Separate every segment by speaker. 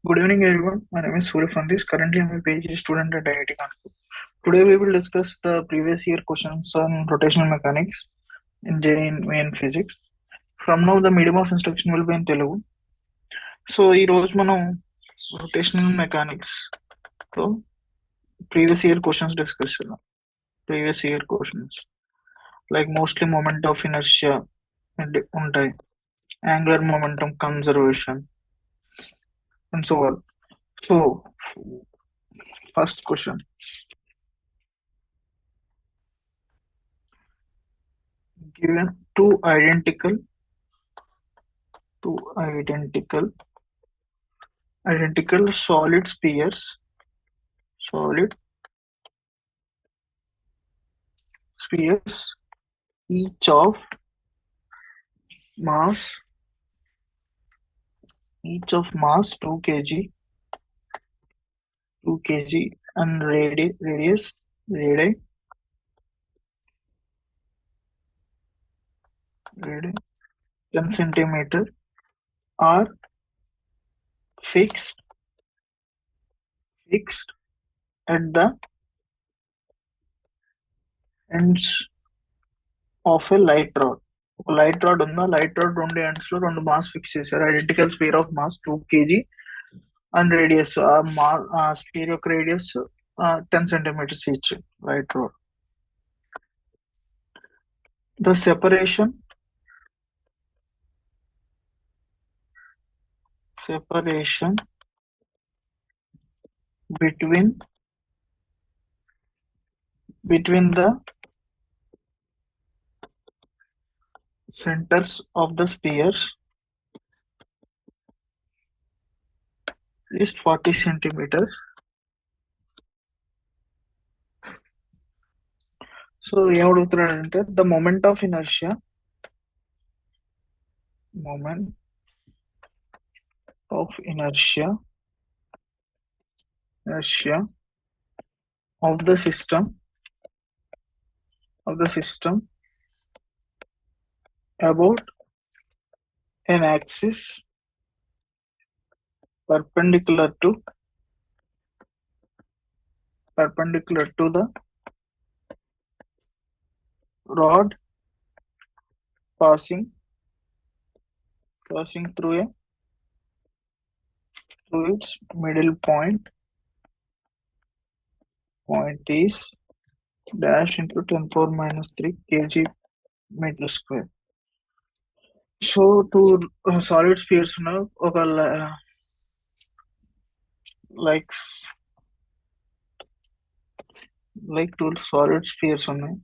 Speaker 1: Good evening, everyone. My name is Surya Phani Tej. Currently, I'm a PhD student at IIT Kanpur. Today, we will discuss the previous year questions on rotational mechanics in JEE-Main physics. From now, the medium of instruction will be in Telugu. So, ఈ రోజు మనం rotational mechanics తో previous year questions discuss చేద్దాం. Previous year questions like mostly moment of inertia ఉంటాయి, angular momentum conservation, and so on. So, first question. Given two identical solid spheres, each of mass 2 kg and radius 10 centimeter are fixed at the ends of a light rod. Light rod రెండు ends లో రెండు mass fix చేశారు. Identical sphere of mass 2 kg and radius sphere యొక్క radius 10 centimeters each. Light rod. The separation between the centers of the spheres is 40 centimeters. So ఏమడుగుతున్నాడంటే the moment of inertia of the system about an axis perpendicular to the rod passing through its middle point is dash into 10 power minus 3 kg meter square. So two solid spheres ఉన్నాయి, ఒక like two solid spheres ఉన్నాయి,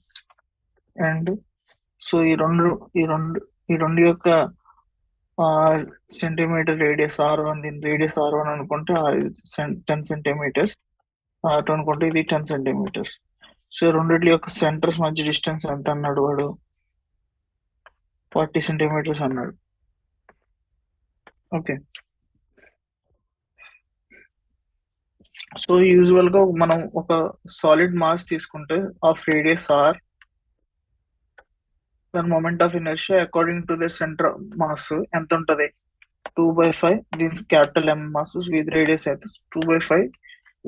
Speaker 1: and so ఈ రెండు యొక్క centimetre radius R1, దీని radius R1 అనుకుంటే 10 centimeters, R2 అనుకుంటే ఇది 10 centimeters. సో రెండిటి యొక్క సెంటర్స్ మధ్య డిస్టెన్స్ ఎంత అన్నాడు వాడు? 40 centimeters అన్నాడు. ఓకే, సో యూజువల్ గా మనం ఒక సాలిడ్ మాస్ తీసుకుంటే ఆఫ్ రేడియస్ R, దాని moment of inertia according to the centre mass ఎంత ఉంటది? 2/5. దీని capital M mass with radius అయితే 2/5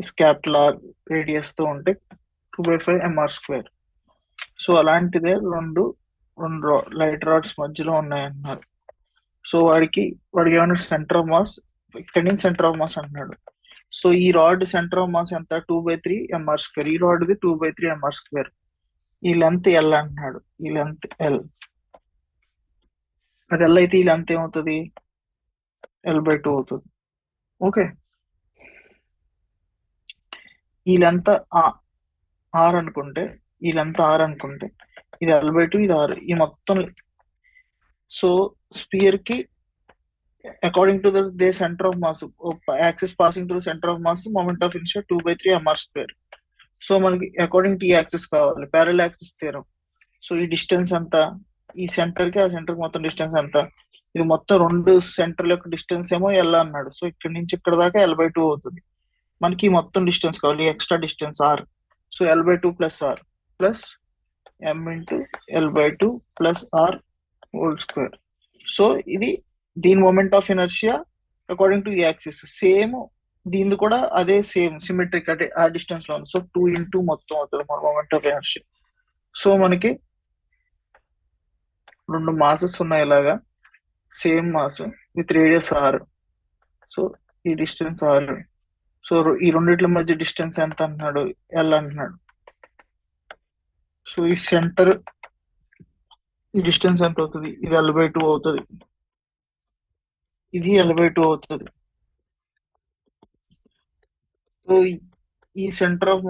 Speaker 1: ఇస్ క్యాపిటల్ R రేడియస్ తో ఉంటే 2/5 mr². సో అలాంటిదే రెండు లైట్ రాడ్స్ మధ్యలో ఉన్నాయన్నారు. సో వాడికి ఏమన్నా సెంటర్ ఆఫ్ మాస్, ఇక్కడి నుంచి సెంటర్ ఆఫ్ మాస్ అంటున్నాడు. సో ఈ రాడ్ సెంటర్ ఆఫ్ మాస్ ఎంత? 2/3 mr². ఈ రాడ్ ది 2/3 mr². ఈ లెంత్ L అంటున్నాడు. ఈ లెంత్ L, అది L అయితే ఈ లెంత్ ఏమవుతుంది? L/2 అవుతుంది. ఓకే, ఈ లెంత్ R అనుకుంటే ఇది L/2, ఇది R, ఈ మొత్తం. సో స్పియర్ కి according to the centre of mass, axis passing through centre of mass, moment of inertia 2/3 mr². So మనకి అకార్డింగ్ టు ఈ యాక్సిస్ కావాలి, ప్యారల్ యాక్సిస్ థీరం. సో ఈ డిస్టెన్స్ ఎంత? ఈ సెంటర్ కి ఆ సెంటర్ మొత్తం డిస్టెన్స్ ఎంత? ఇది మొత్తం రెండు సెంటర్ యొక్క డిస్టెన్స్ ఏమో L అన్నాడు. సో ఇక్కడ నుంచి ఇక్కడ దాకా L/2 అవుతుంది. మనకి మొత్తం డిస్టెన్స్ కావాలి, extra distance R. So L/2 plus R plus M into L/2 plus R whole square. So ఇది దీని moment of inertia according to ఈ యాక్సిస్ సేమ్, దీనిది కూడా అదే సేమ్ సిమెట్రిక్ అంటే ఆ డిస్టెన్స్ లో ఉంది. సో 2 ఇంటూ మొత్తం అవుతుంది మన మొమెంట్ ఆఫ్ ఇనర్షియా. సో మనకి రెండు మాసెస్ ఉన్నాయి ఇలాగా, same mass with radius R. So ఈ డిస్టెన్స్ ఆర్. సో ఈ రెండిట్ల మధ్య డిస్టెన్స్ ఎంత అంటున్నాడు, ఎల్ అంటున్నాడు. సో ఈ సెంటర్ ఈ డిస్టెన్స్ ఎంత అవుతుంది, ఇది L/2 అవుతుంది, ఇది L/2 అవుతుంది. సో ఈ సెంటర్ ఆఫ్,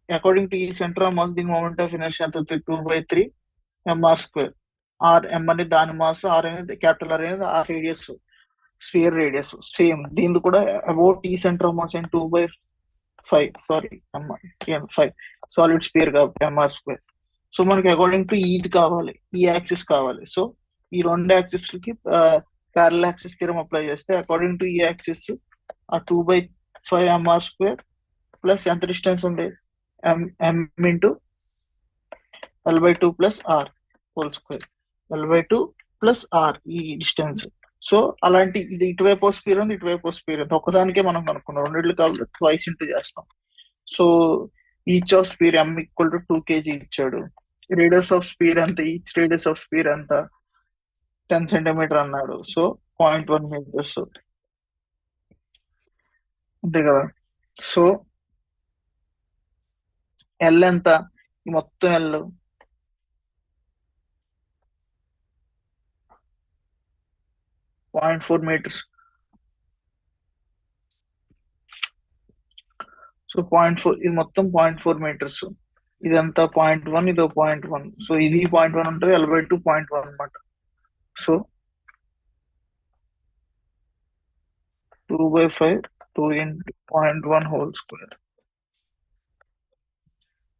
Speaker 1: అకార్డింగ్ టు ఈ సెంటర్ ఆఫ్ మాస్, దీని మూమెంట్ ఆఫ్ ఇనర్షియా ఎంత అవుతుంది, 2/3 mr². ఆర్ ఎం అనేది దాని మాస్, ఆర్ అనేది క్యాపిటల్ ఆర్ అనేది ఆ రేడియస్, స్పియర్ రేడియస్ సేమ్. దీనిది కూడా అబౌట్ ఈ centre of mass and 2/5, sorry 5 solid spear కాబట్టి mr². సో మనకి అకార్డింగ్ టు ఇది కావాలి, ఈ యాక్సిస్ కావాలి. సో ఈ రెండు యాక్సిస్ కి ప్యారల్ యాక్సిస్ థియరం అప్లై చేస్తే అకార్డింగ్ టు ఈ యాక్సిస్ ఆ 2/5 mr² ప్లస్ ఎంత డిస్టెన్స్ ఉంది, m into L/2 plus R whole square. L/2 plus R ఈ డిస్టెన్స్. సో అలాంటి ఇది ఇటువైపు స్పీర్ ఉంది, ఇటువైపు స్పీర్ ఉంది. ఒకదానికే మనం కనుక్కున్నాం, రెండిట్లు కాబట్టి ట్వైస్ ఇంటూ చేస్తాం. So each of sphere m equal to 2 kg ఇచ్చాడు. రేడియస్ ఆఫ్ స్పీర్ ఎంత, ఈచ్ రేడియస్ ఆఫ్ స్పీర్ ఎంత, 10 సెంటీమీటర్ అన్నాడు. సో 0.1 మీటర్స్ అంతే కదా. సో ఎల్ ఎంత, ఈ మొత్తం ఎల్ 0.4 మీటర్స్. సో 0.4, ఇది మొత్తం 0.4 మీటర్స్, ఇదంతా 0.1, ఇదో 0.1. సో ఇది 0.1 ఉంటుంది, L/2 0.1 అనమాట. So 2/5 2 into 0.1 whole square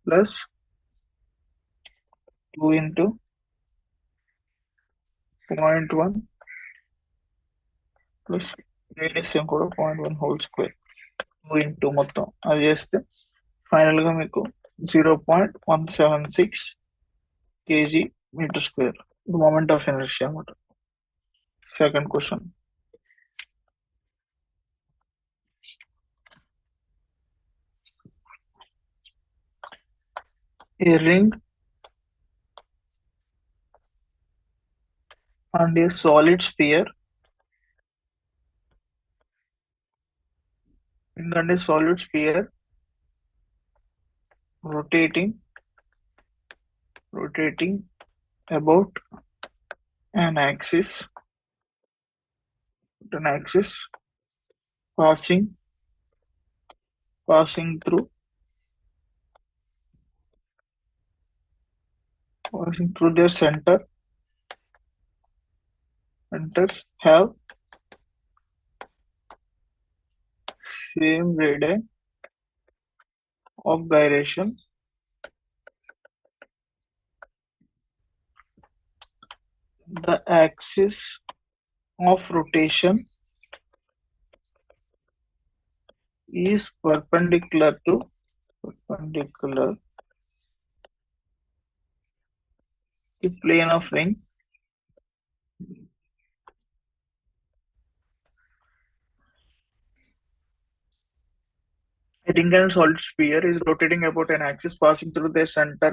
Speaker 1: plus 2 into 0.1 plus radius కూడా 0.1 హోల్ స్క్వేర్ 2 ఇంటూ మొత్తం అది చేస్తే ఫైనల్ గా మీకు 0.176 kg metre square moment of inertia అన్నమాట. Second question. A ring and a solid sphere, ring and a solid sphere rotating about an axis passing through their centers have same radii of gyration. The axis of rotation is perpendicular to the plane of ring. A ring and solid sphere is rotating about an axis passing through their center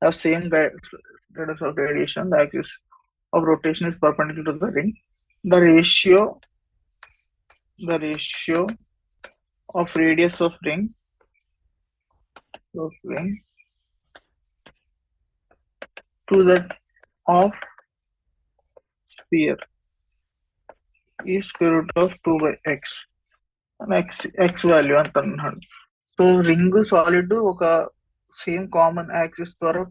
Speaker 1: have same radius of radiation. The axis of rotation is perpendicular to the ring. The ratio of radius of ring to that of sphere is square root of 2/x. x value అంత అన్నాడు. So ring solid ఒక same common axis ద్వారా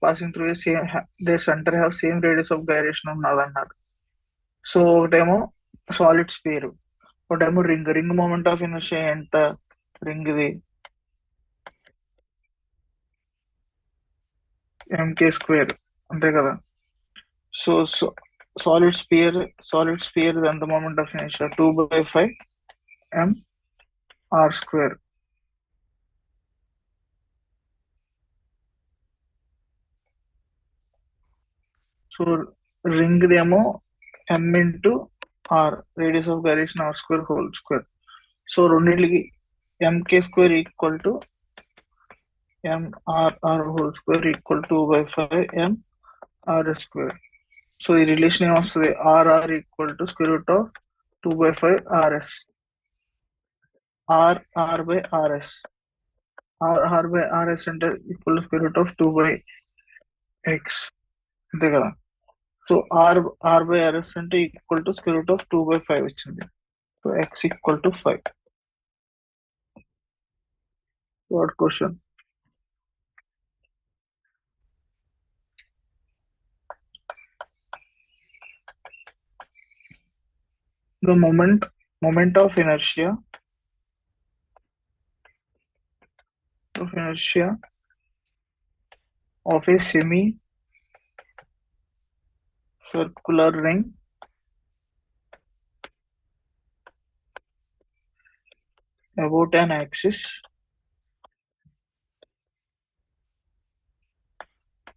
Speaker 1: passing through same the centre have same radius of gyration ఉన్నది అన్నాడు. So ఒకటేమో solid sphere, ఒకటేమో ring moment of inertia ఎంత, ring ది mk² అంతే కదా. సో సాలిడ్ స్పియర్ ఎంత moment of inertia 2/5 mr². So ring దేమో m into r, radius of gyration r square whole square. So రెండింటికి mk square equal to mrr whole square equal to 2 by 5 m r square. So ఈ relation ఏమొస్తుంది, rr equal to square root of 2 by 5 rs. r by rs. r by rs అంటే equal to square root of 2 by x. అంతే కదా. So r by rs అంటే equal to square root of 2 by 5 వచ్చింది. So x equal to 5. Third question. The moment of inertia of a semi circular ring about an axis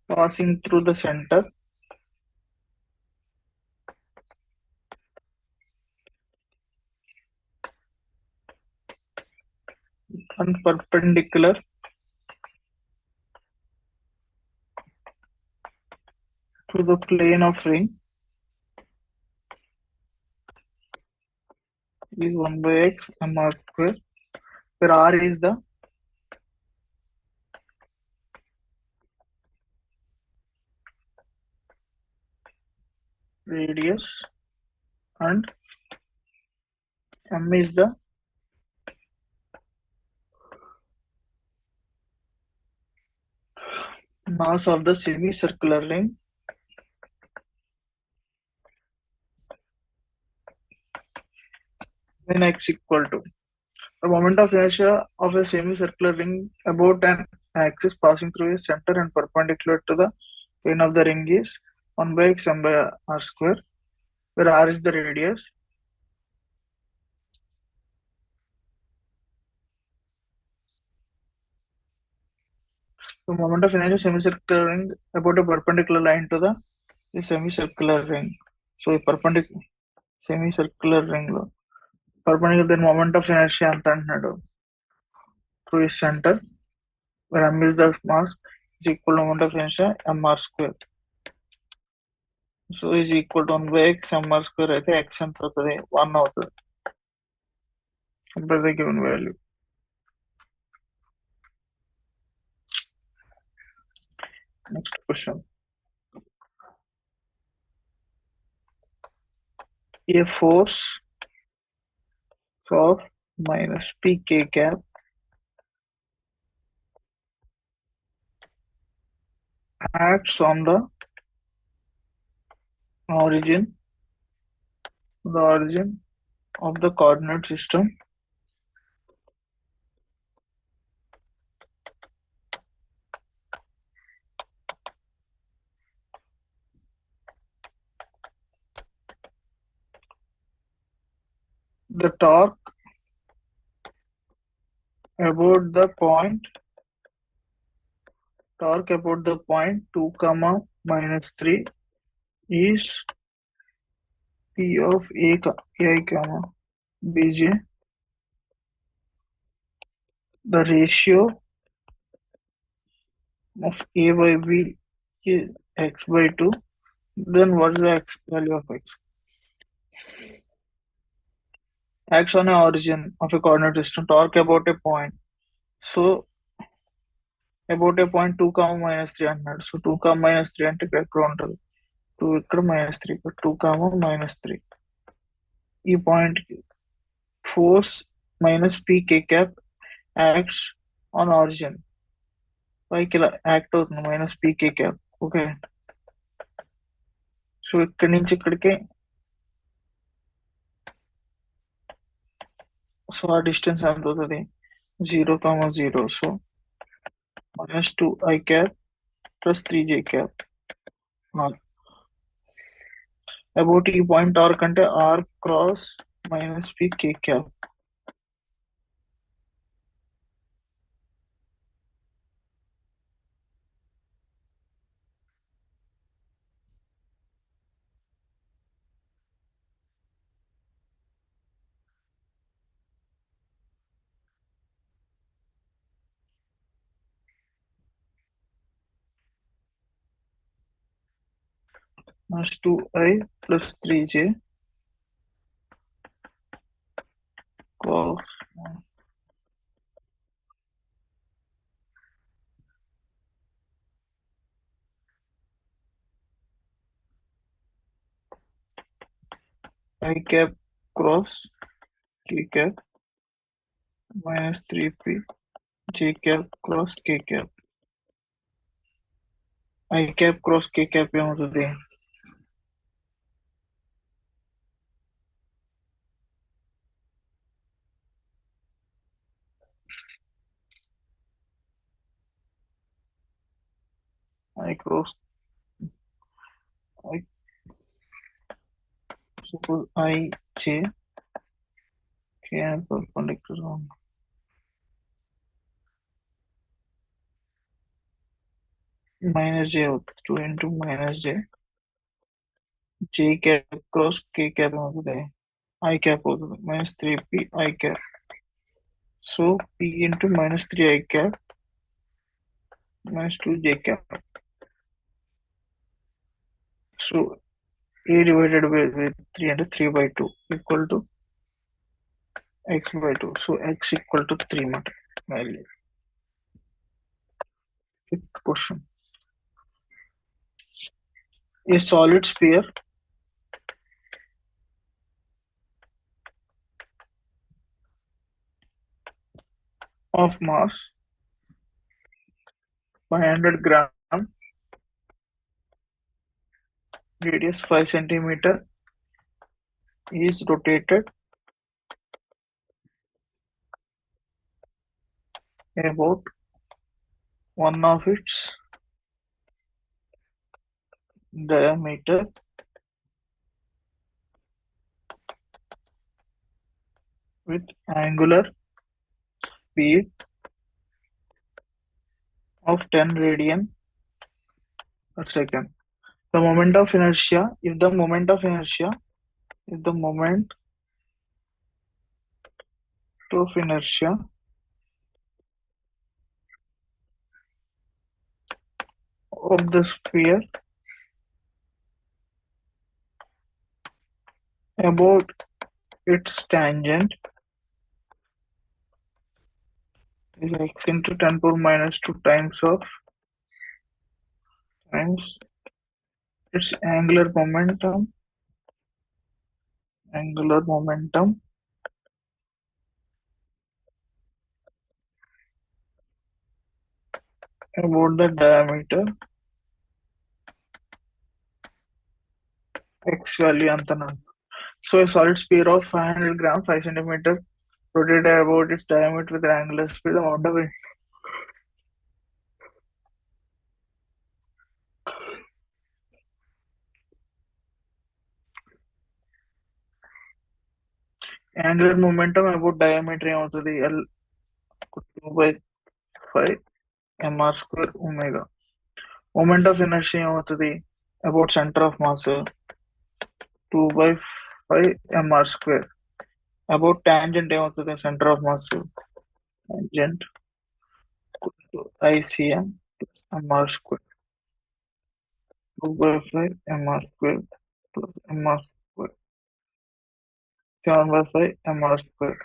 Speaker 1: passing through the center and perpendicular to the plane of ring is 1 by x mr square, where r is the radius and m is the mass of the semicircular ring when x equal to the moment of inertia of a semicircular ring about an axis passing through a center and perpendicular to the plane of the ring is 1 by x m by r square, where r is the radius. The moment of inertia of semicircular ring about a perpendicular line to the semicircular ring. So a perpendicular semicircular ring lo perpendicular, then moment of inertia anta antadu through its center, where m is the mass, is equal to moment of inertia mr square. So is equal to 1 by x mr square అయితే x ఎంత అవుతుంది, 1 అవుతుంది. Compare the given value. Next question. A force of minus pk cap acts on the origin of the coordinate system the torque about the point 2 comma minus 3 is p of a comma bj. The ratio of a by b is x by 2. Then what is the x value of x? Acts on a origin of a coordinate system, torque about a point. So about a point 2 comma minus 3 అన్నాడు. So 2 comma minus 3 అంటే ఇక్కడ ఉంటుంది, 2 ఇక్కడ minus 3 ఇక్కడ 2 comma minus 3. ఈ point కి force minus PK cap acts on origin, పైకి ఇలా యాక్ట్ అవుతుంది మైనస్ పీకే క్యాప్. ఓకే, సో ఇక్కడి నుంచి ఇక్కడికి, సో ఆ డిస్టెన్స్ ఎంత అవుతుంది, 0, 0. So minus 2i cap plus 3j cap. About ఈ పాయింట్ టార్క్ అంటే r cross minus pk cap. minus 2i plus 3j cos I cap cross k cap minus 3p j cap cross k cap. I cap cross k cap ఏమవుతుంది? I cross I suppose I j k and perpendicular on minus j అవుతుంది. 2 into minus j cap cross k cap ఏమవుతుంది? I cap అవుతుంది. minus 3p I cap. So p into minus 3 I cap minus 2 j cap. So a divided by 3 and 3 by 2 equal to x by 2. So x equal to 3 మాట value. Fifth question. A solid sphere of mass 500 gram, radius 5 centimeter is rotated about one of its diameter with angular speed of 10 radian per second. The moment of inertia, if the moment of inertia of the sphere about its tangent is x into 10 power minus 2 times its angular momentum about the diameter x value antana. So a solid sphere of 500 grams, 5 centimeter, rotated about its diameter with an angular speed amount of angular momentum about diameter ఏమవుతుంది? L 2 by 5 mr square omega. Moment of inertia ఏమవుతుంది? About center of mass 2 by 5 mr square. About tangent ఏమవుతుంది? Center of mass tangent ICM mr square. 2 by 5 mr square plus mr square. 7 by 5 mr square.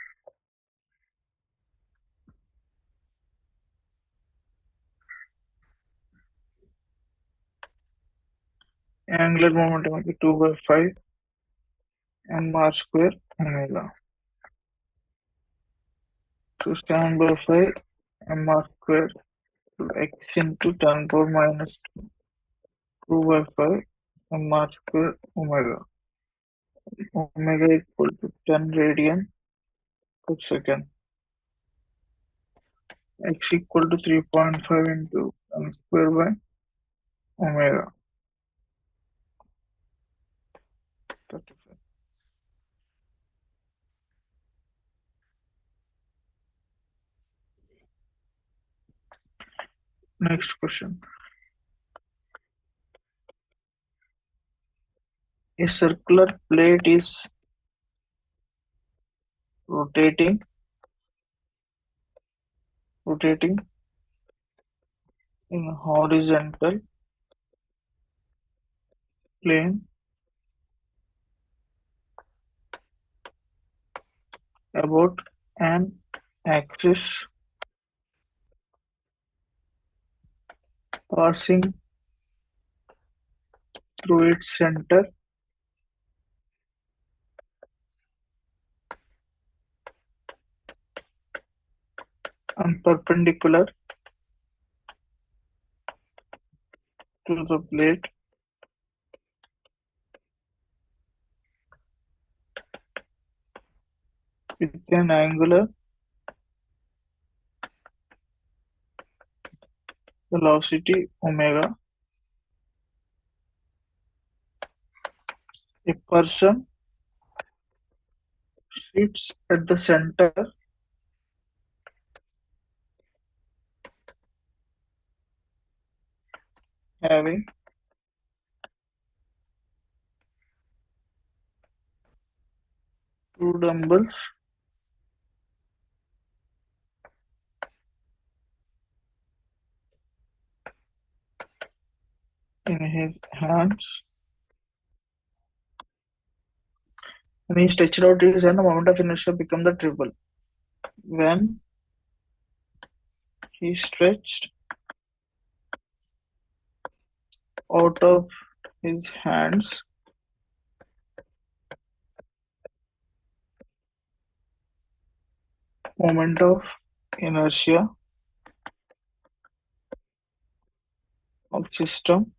Speaker 1: Angular momentum is 2 by 5 mr square omega. So 7 by 5 mr square to x into 10 power minus 2 by 5 mr square omega. Omega equal to 10 radian per second. X equal to 3.5 into 10 square by omega. 35. Next question. A circular plate is rotating in horizontal plane about an axis passing through its center and perpendicular to the plate with an angular velocity omega. A person sits at the center having two dumbbells in his hands. When he stretched out his hand, the moment of inertia became the triple. When he stretched out of his hands, moment of inertia of system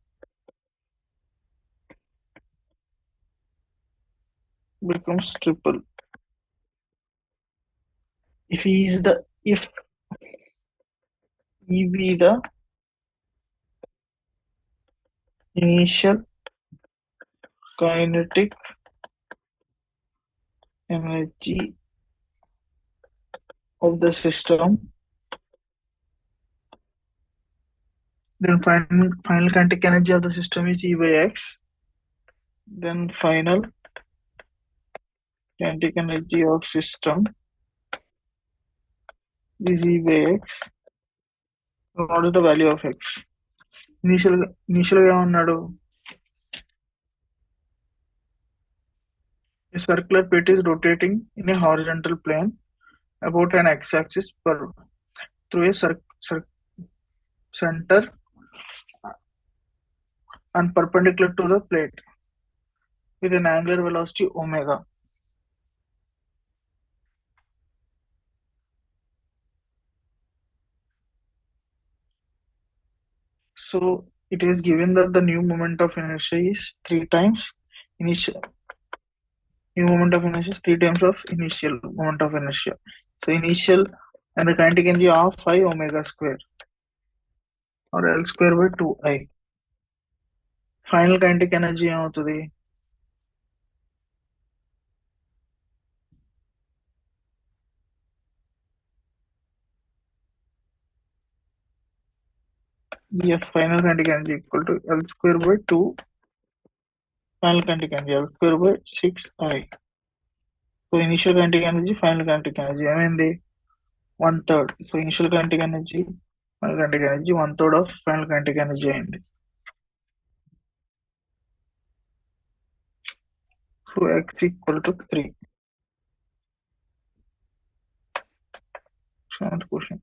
Speaker 1: becomes triple. If he be the initial kinetic energy of the system, then final kinetic energy of the system is E by X. Then final kinetic energy of system is E by X. What is the value of X? Initial ఏమన్నాడు? A circular plate is rotating in a horizontal plane about an x-axis through a center and perpendicular to the plate with an angular velocity omega. So it is given that the new moment of inertia is 3 times initial. New moment of inertia is 3 times of initial moment of inertia. So initial and the kinetic energy of 5 omega square or L square by 2I. Final kinetic energy ఏమవుతుంది? Final kinetic energy equal to L square by 2 final kinetic energy L square by 6I. So initial kinetic energy, final kinetic energy, I mean the 1/3. So initial kinetic energy, final kinetic energy, 1/3 of final kinetic energy అయింది. So X equal to 3. Seventh question.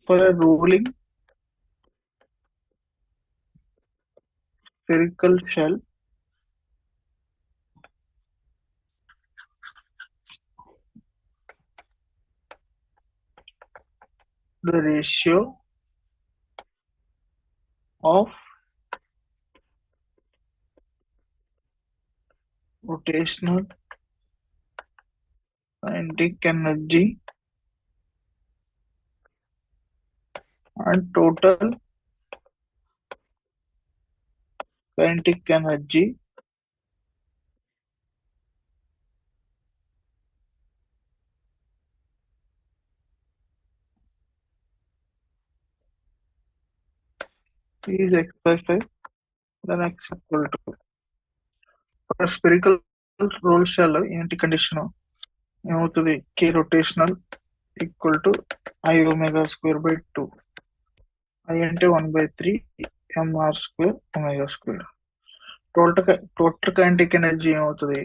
Speaker 1: For a rolling spherical shell, the ratio of rotational kinetic energy and total kinetic energy is X by 5, then X equal to. For a spherical roll shell, ఏంటి condition ఏమవుతుంది? K rotational equal to I omega square by 2. I అంటే 1/3, mr square omega square. Total kinetic energy ఏమవుతుంది?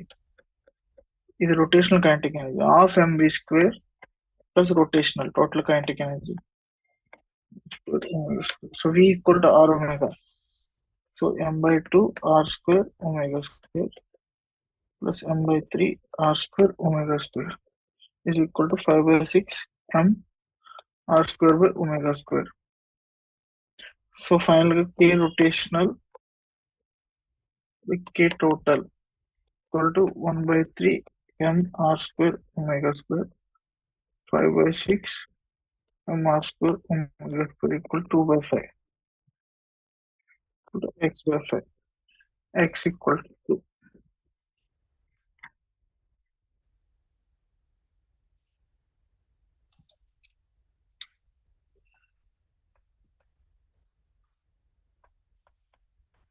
Speaker 1: ఇది rotational kinetic energy half mv square plus rotational total kinetic energy. So v equal to r omega. So m by 2 r square omega square plus m by 3 r square omega square is equal to 5 by 6 m r square by omega square. So finally k rotational with k total equal to 1 by 3 m r square omega square 5 by 6 m r square omega square equal to 2 by 5 equal to x by 5 x equal to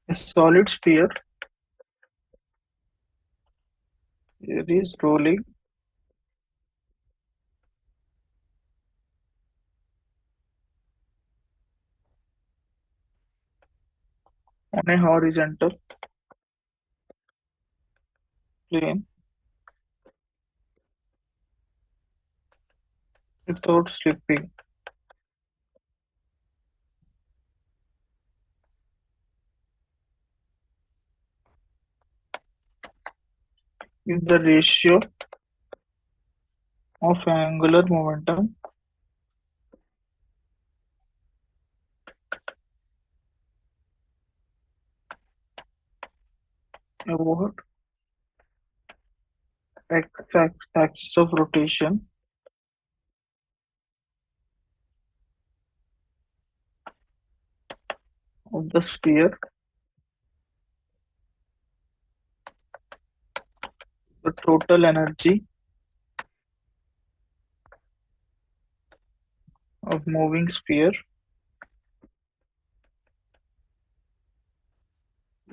Speaker 1: a solid sphere. It is rolling on a horizontal plane without slipping. If the ratio of angular momentum about axis of rotation of the sphere, the total energy of moving sphere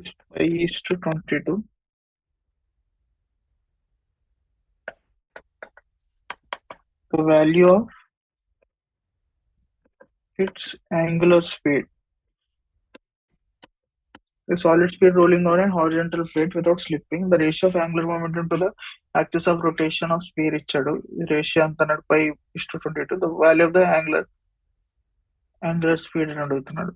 Speaker 1: is pi is to 22. The value of its angular speed. A solid sphere rolling on a horizontal plate without slipping. The ratio of angular momentum to the axis of rotation of sphere ఇచ్చాడు. ఈ ratio అంత అన్నాడు pi is to 22. The value of the angular speed అని అడుగుతున్నాడు.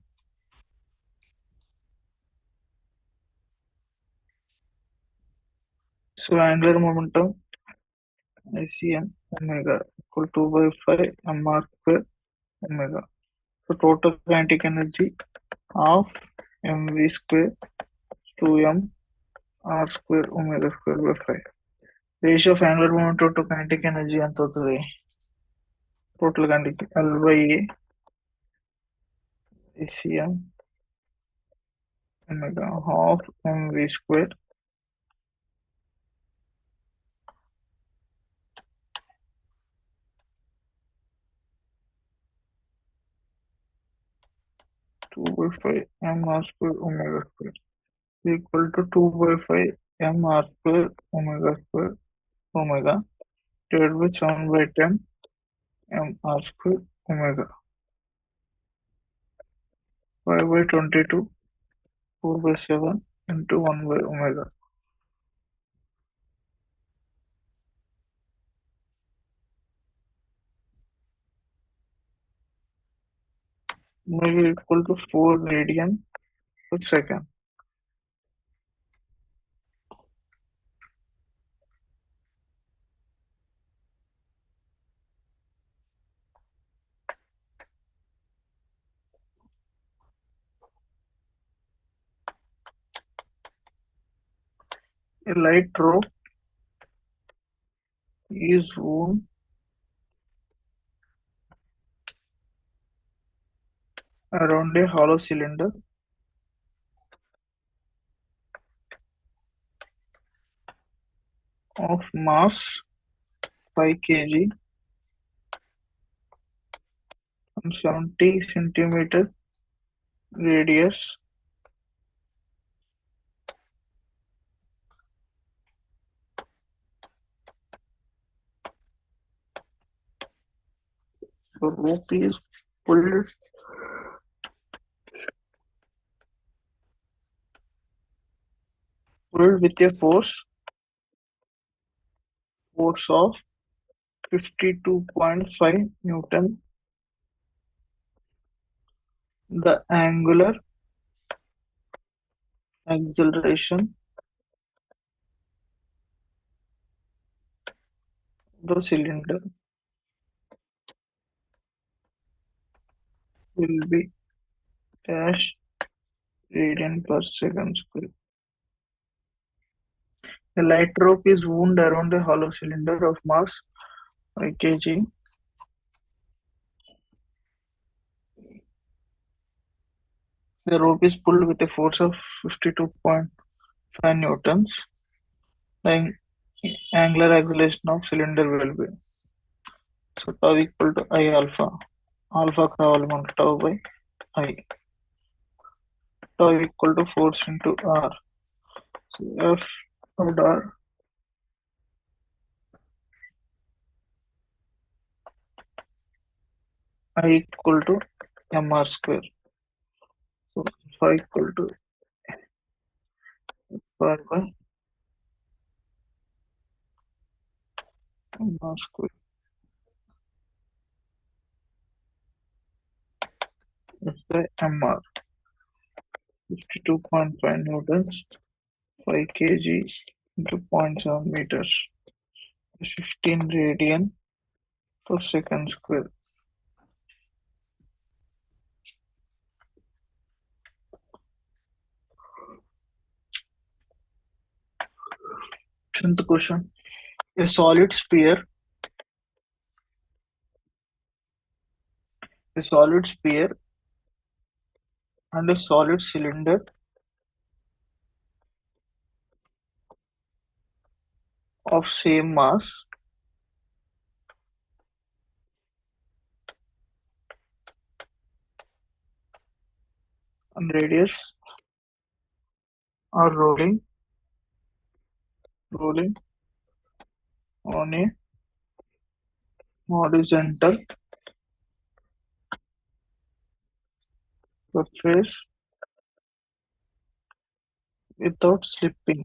Speaker 1: So angular momentum ICM omega equal to 2 by 5 mr square omega. So total kinetic energy of mv square 2m r square omega square by 5. Ratio of angular momentum to kinetic energy ఎంత అవుతుంది? Total kinetic L by A ICM omega half mv square 2 by 5 mr square omega square equal to 2 by 5 mr square omega square omega divided by 7 by 10 mr square omega 5 by 22 4 by 7 into 1 by omega. Omega equal to 4 radian per second. A light rope is wound around a hollow cylinder of mass 5 kg and 70 centimeter radius so rope is pulled pulled with a force of 52.5 Newton. The angular acceleration of the cylinder will be dash radian per second square. A light rope is wound around a hollow cylinder of mass 5 kg. The rope is pulled with a force of 52.5 newtons. The angular acceleration of cylinder will be so tau equal to I alpha. Alpha కావాలి మనకు tau by I. Tau equal to force into R. So F of R I equal to mr square. So alpha equal to R by mr square. F by mr. 52.5 newtons. 5 kg into 0.7 meters. 15 radian per second square. Tenth question. A solid sphere and a solid cylinder of same mass and radius are rolling on a horizontal surface without slipping.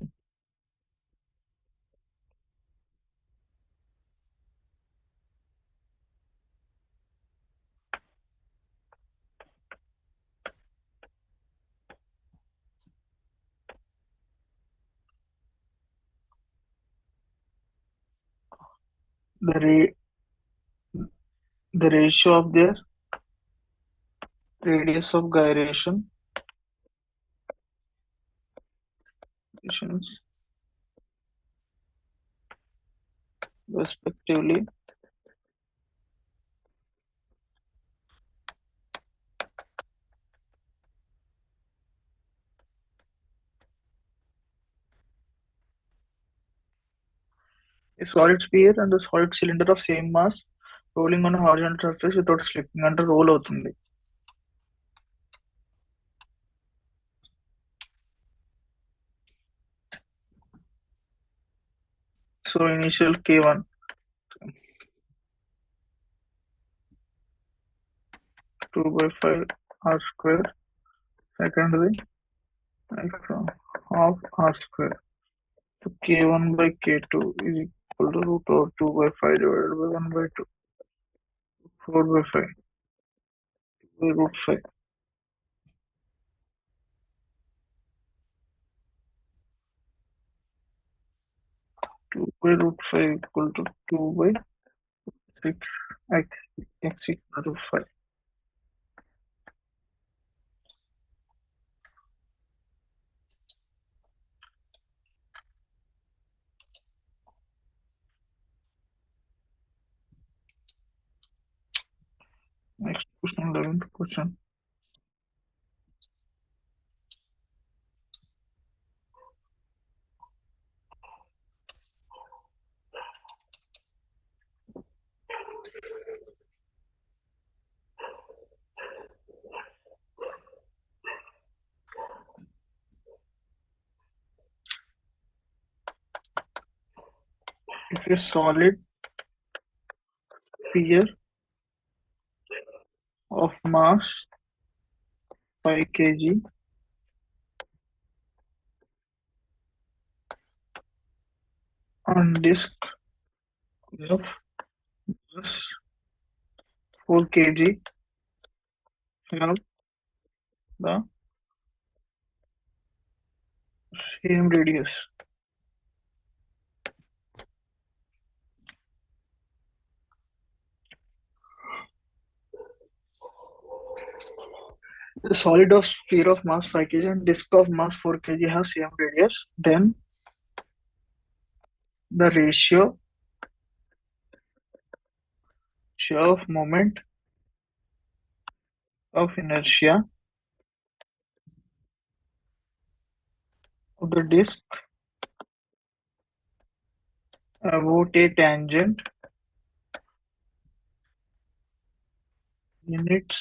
Speaker 1: The ratio of their radius of gyration respectively a solid sphere and a solid cylinder of same mass rolling on a horizontal surface without slipping అంటే role అవుతుంది. So initial K1 2/5 R square, secondary half R square. So K1 by K2 is equal to root over 2/5 divided by 1/2. 4/5 by root 5. 2 by root 5 equal to 2 by 6 x equal to 5. Next question, 11th question. If a solid sphere of mass 5 kg On disk of mass 4 kg have the same radius. The solid of sphere of mass 5 kg and disk of mass 4 kg have same radius. Then the ratio of moment of inertia of the disk about a tangent in its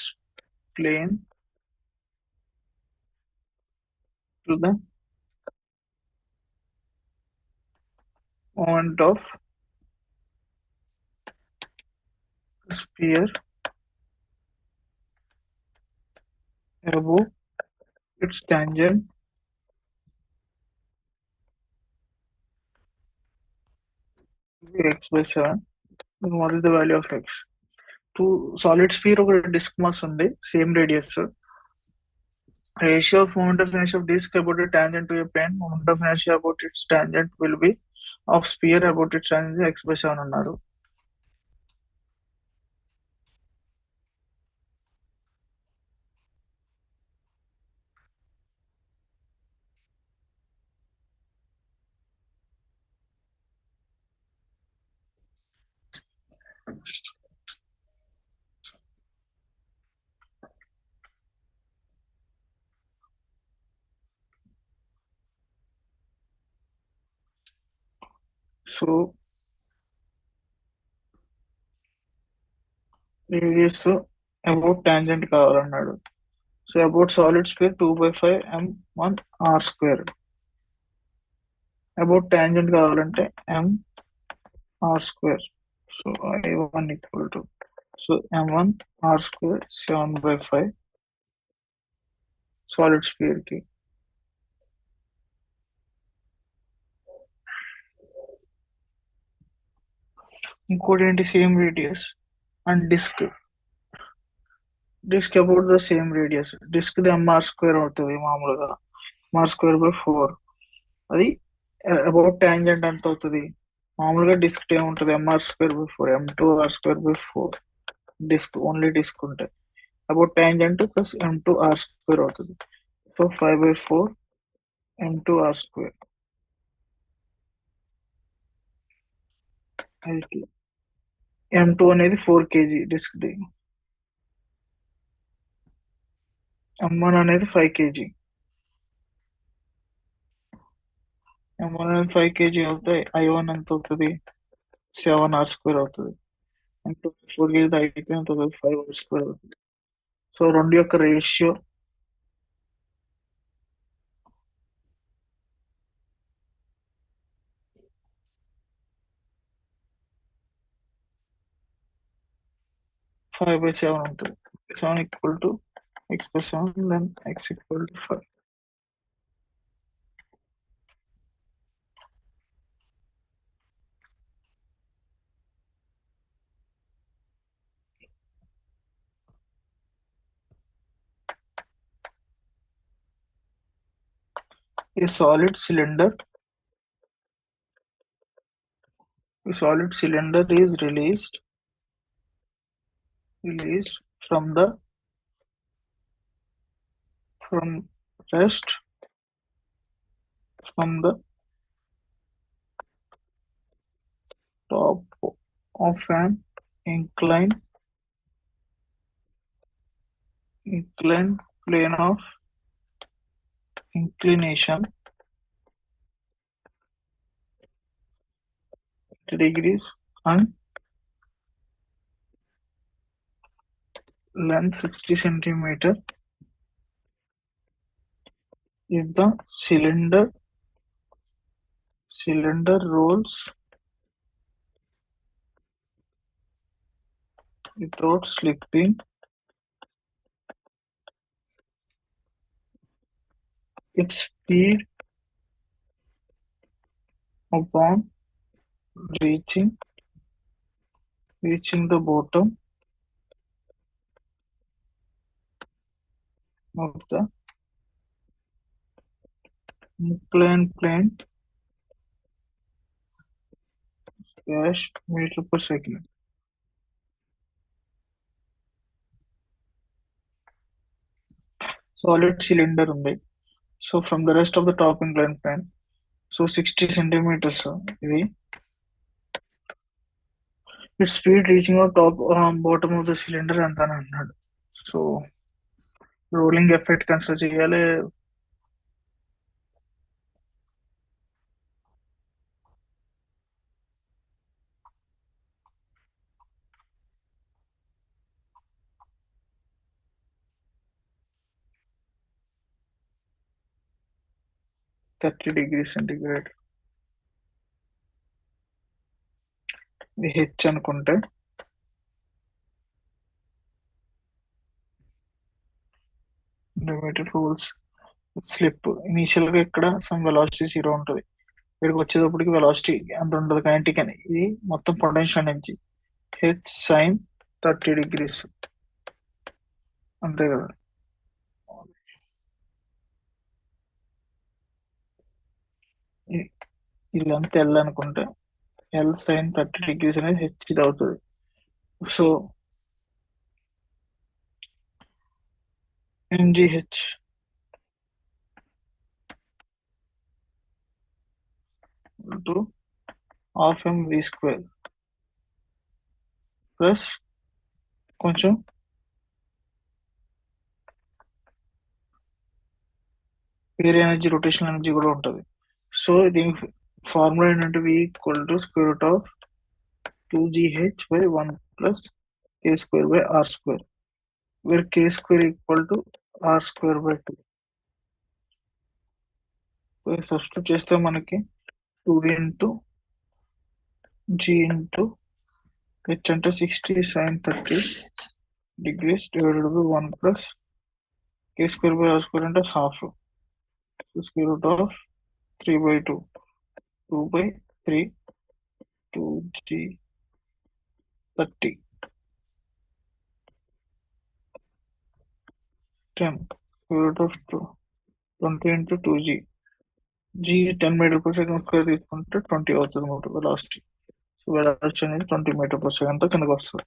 Speaker 1: plane to the moment of the sphere above its tangent will be x by 7. Then what is the value of x? To solid sphere of a disk mass ఉంది same radius. Ratio of moment of inertia of disk about a tangent to a plane, moment of inertia about its tangent will be of sphere about its tangent x by 7 అన్నారు. So radius about tangent కావాలన్నాడు. So about solid square 2/5 m1 r square. About tangent కావాలంటే m r square. So I1 equal to so m1 r square 7/5 solid square కి. ఇంకోటి ఏంటి same radius and disc about the same radius. Disc ది m r square అవుతుంది మామూలుగా r square by 4. అది about tangent ఎంత అవుతుంది మామూలుగా డిస్క్ ఏముంటుంది m r square by 4 m2r square by 4 disc only disc ఉంటాయి. About tangent plus m2r square అవుతుంది. So 5/4 m2r square. m2 అనేది 4 kg డిస్క్ ది, m1 అనేది 5 kg. m1 అనేది 5 kg అవుతే I1 ఎంత అవుతుంది 7r స్క్వేర్ అవుతుంది. m2 4 kg I2 ఎంత అవుతుంది 5r స్క్వేర్ అవుతుంది. సో రెండు యొక్క రేషియో ఫైవ్ బై సెవెన్ ఉంటుంది. 7 equal to x by 7, then x equal to 5. A solid cylinder is released from rest from the top of an inclined plane of inclination 30 degrees and length 60 centimeter if the cylinder rolls without slipping. Its speed upon reaching the bottom of the inclined plane dash meter per second. Solid cylinder ఉంది. So from the rest of the top inclined plane, so 60 centimeters ఇది. Its speed reaching out top bottom of the cylinder ఎంత అని అన్నాడు. So rolling effect consider చేయాలి. 30 degrees centigrade. ఇది H అనుకుంటే limited rules slip initial గా ఇక్కడ some velocity 0 ఉంటుంది. ఇక్కడికి వచ్చేటప్పటికి వెలాసిటీ అంత ఉండదు కైనెటిక్ అని. ఇది మొత్తం పొటెన్షియల్ నుంచి హెచ్ సైన్ 30 degrees అంతే కదా. ఈ లెంత్ ఎల్ అనుకుంటే ఎల్ సైన్ 30 degrees అనేది హెచ్ ఇది అవుతుంది. So m g h to half m v square plus కొంచెం ఏరియా ఎనర్జీ రొటేషనల్ ఎనర్జీ కూడా ఉంటుంది. సో దీని ఫార్ములా ఏంటంటే v equal to square root of 2gh by 1 plus k square by r square, where k square equal to r square by 2. So substitute చేస్తే మనకి 2 into g into h అంటే 60 sin 30 degrees divided by 1 plus k square by r square అంటే half. So square root of 3 by 2, 2 by 3, 2g 30, 10, square root of 20 into 2g, g 10 meter per second square తీసుకుంటే 20 అవుతుంది అనమాట velocity. So velocity అనేది 20 meter per second తో కిందకి వస్తుంది.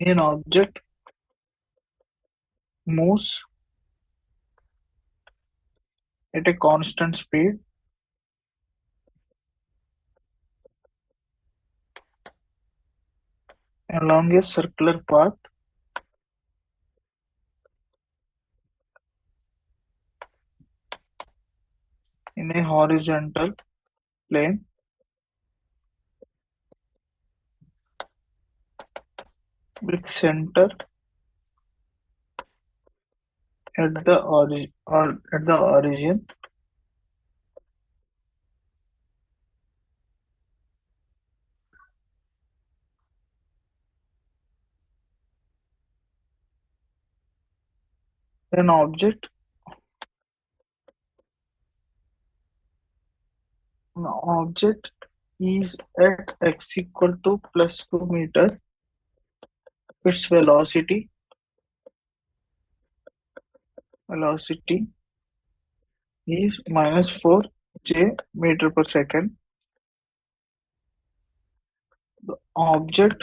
Speaker 1: An object moves at a constant speed along a circular path in a horizontal plane with center at the origin an object is at x equal to plus 2 meter, its velocity is minus 4 j meter per second. The object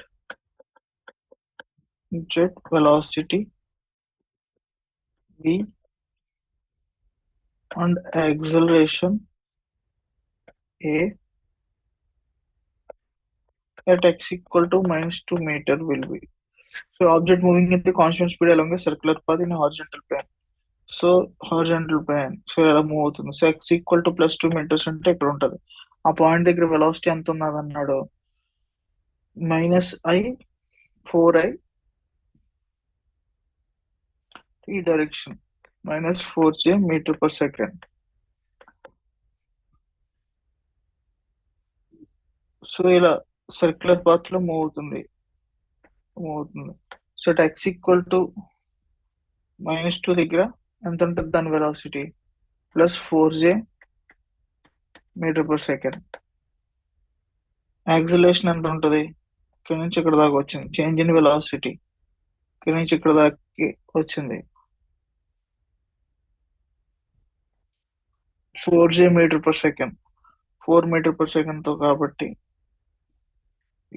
Speaker 1: jet velocity v and acceleration a at x equal to -2 meter will be. So object moving at the constant speed along a circular path in a horizontal plane. So horizontal plane. So ఎలా move అవుతుంది? So x equal to +2 meters అంటే ఇక్కడ ఉంటుంది. ఆ point దగ్గర velocity ఎంత ఉన్నది అన్నాడు? -4i ఈ డైరెక్షన్ -4j meter/second. సో ఇలా సర్క్యులర్ పాత్ లో మూవ్ అవుతుంది. సో x ఈక్వల్ టు -2 దగ్గర ఎంత ఉంటుంది దాని వెలాసిటీ? +4j meter/second. యాక్సిలరేషన్ ఎంత ఉంటుంది? ఇక్కడ నుంచి ఇక్కడ దాకా వచ్చింది. చేంజ్ ఇన్ వెలాసిటీ ఇక్కడ నుంచి ఇక్కడ దాకా వచ్చింది 4j meter/second. 4 meter/second తో కాబట్టి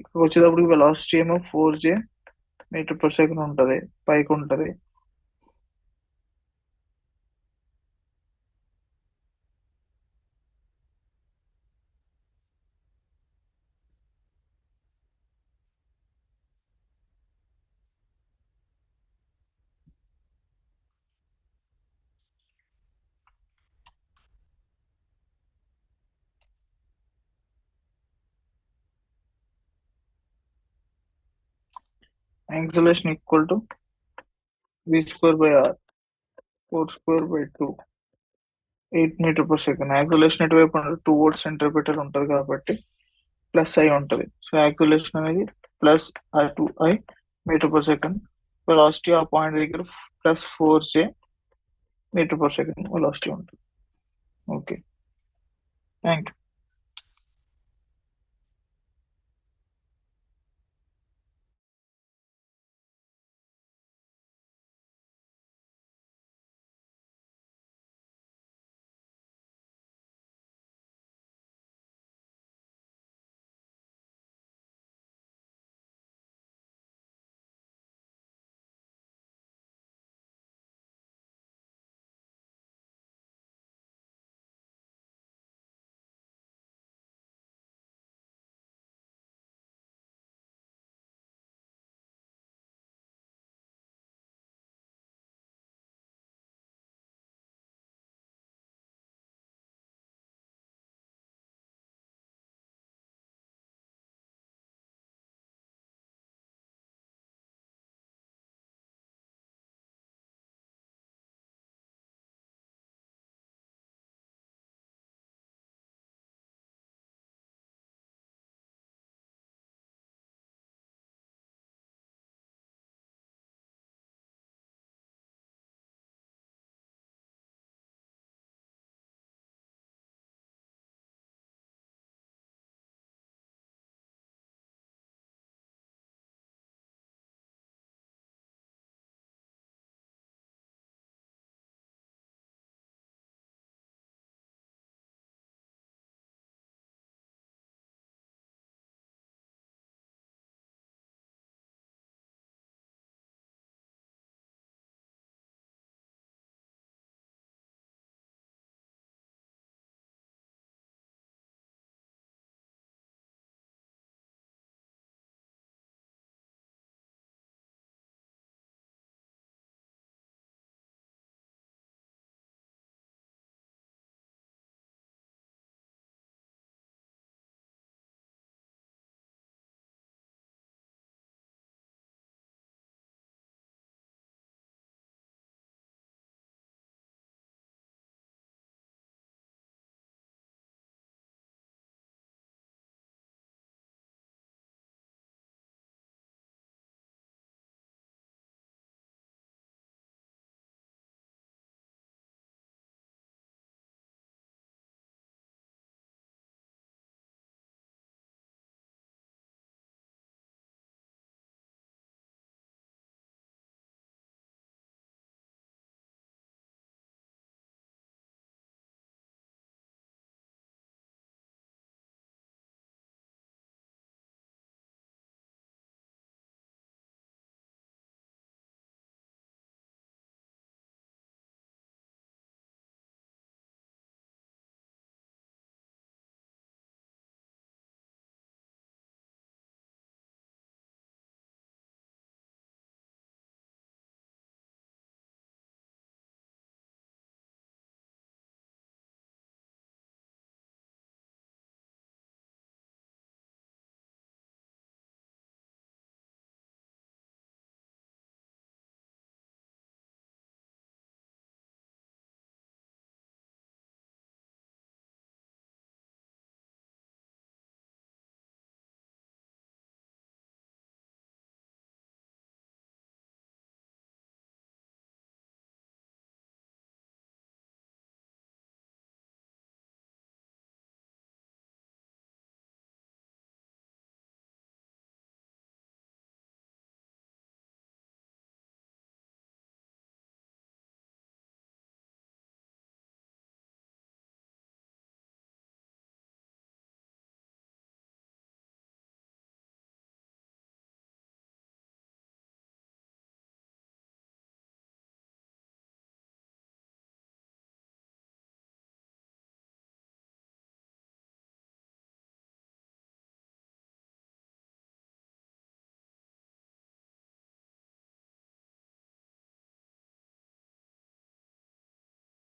Speaker 1: ఇక్కడ వచ్చేటప్పుడు వెలాసిటీ ఏమో 4j meter/second ఉంటది, పైకి ఉంటది. Acceleration equal to v²/r 4² / 2 8 meter/second. Acceleration ఎటువైపు ఉంటుంది? టువర్డ్స్ సెంట్రిపెటల్ ఉంటుంది కాబట్టి +i ఉంటుంది. సో యాక్సిలరేషన్ అనేది +2i meter/second. వెలాసిటీ ఆ పాయింట్ దగ్గర +4j meter/second వెలాసిటీ ఉంటుంది. Okay, thank you.